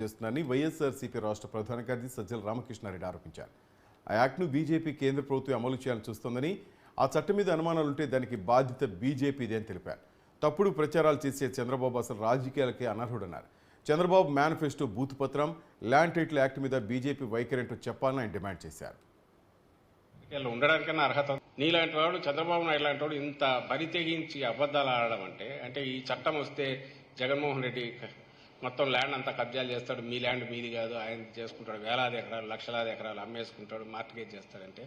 చేస్తున్నారని వైఎస్ఆర్సీపీ రాష్ట్ర ప్రధాన కార్యదర్శి సజ్జల రామకృష్ణారెడ్డి ఆరోపించారు. ఆ యాక్ట్ను బీజేపీ కేంద్ర ప్రభుత్వం అమలు చేయాలని చూస్తోందని, ఆ చట్టం మీద అనుమానాలుంటే దానికి బాధ్యత బీజేపీదే అని తెలిపారు. తప్పుడు ప్రచారాలు చేసే చంద్రబాబు అసలు రాజకీయాలకే అనర్హుడన్నారు. చంద్రబాబు మేనిఫెస్టో బూత్ పత్రం, ల్యాండ్ టైటిల్ యాక్ట్ మీద బీజేపీ వైఖరేంటో చెప్పాలని ఆయన డిమాండ్ చేశారు. ఉండడానికన్నా అర్హత నీలాంటి వాడు చంద్రబాబు నాయుడు లాంటి వాడు ఇంత బరి తెగించి అబద్దాలు ఆడడం అంటే ఈ చట్టం వస్తే జగన్మోహన్ రెడ్డి మొత్తం ల్యాండ్ అంతా కబ్జాలు చేస్తాడు, మీ ల్యాండ్ మీది కాదు, ఆయన చేసుకుంటాడు, వేలాది ఎకరాలు లక్షలాది ఎకరాలు అమ్మేసుకుంటాడు, మార్టిగేజ్ చేస్తాడంటే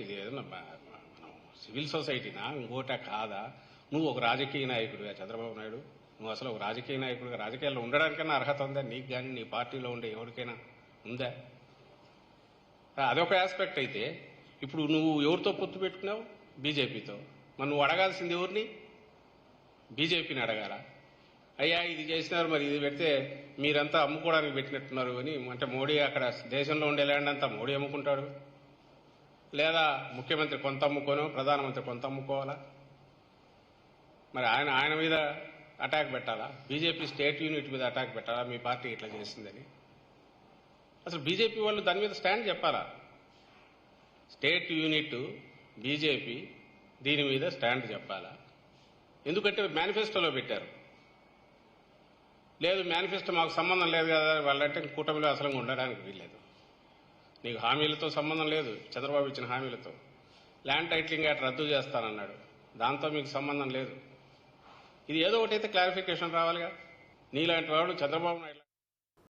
ఇది ఏదన్నా మనం సివిల్ సొసైటీనా ఇంకోట కాదా? నువ్వు ఒక రాజకీయ నాయకుడిగా చంద్రబాబు నాయుడు, నువ్వు అసలు ఒక రాజకీయ నాయకుడిగా రాజకీయాల్లో ఉండడానికన్నా అర్హత ఉందా నీకు కానీ నీ పార్టీలో ఉండే ఎవరికైనా ఉందా? అదొక ఆస్పెక్ట్ అయితే ఇప్పుడు నువ్వు ఎవరితో పొత్తు పెట్టుకున్నావు? బీజేపీతో. మరి నువ్వు అడగాల్సింది ఎవరిని? బీజేపీని అడగాల. అయ్యా ఇది చేసినారు, మరి ఇది పెడితే మీరంతా అమ్ముకోవడానికి పెట్టినట్టున్నారు అని. అంటే మోడీ అక్కడ దేశంలో ఉండే ల్యాండ్ అంతా మోడీ అమ్ముకుంటాడు, లేదా ముఖ్యమంత్రి కొంత అమ్ముకోను, ప్రధానమంత్రి కొంత అమ్ముకోవాలా? మరి ఆయన మీద అటాక్ పెట్టాలా? బీజేపీ స్టేట్ యూనిట్ మీద అటాక్ పెట్టాలా? మీ పార్టీ ఇట్లా చేసిందని అసలు బీజేపీ వాళ్ళు దాని మీద స్టాండ్ చెప్పాలా? స్టేట్ యూనిట్ బీజేపీ దీని మీద స్టాండ్ చెప్పాలా? ఎందుకంటే మేనిఫెస్టోలో పెట్టారు. లేదు మేనిఫెస్టో మాకు సంబంధం లేదు కదా వాళ్ళంటే కూటమిలో అసలు ఉండడానికి వీల్లేదు. నీకు హామీలతో సంబంధం లేదు, చంద్రబాబు ఇచ్చిన హామీలతో. ల్యాండ్ టైటిలింగ్ యాక్ట్ రద్దు చేస్తానన్నాడు, దాంతో మీకు సంబంధం లేదు. ఇది ఏదో ఒకటైతే క్లారిఫికేషన్ రావాలిగా. నీలాంటి వాడు చంద్రబాబు నాయుడు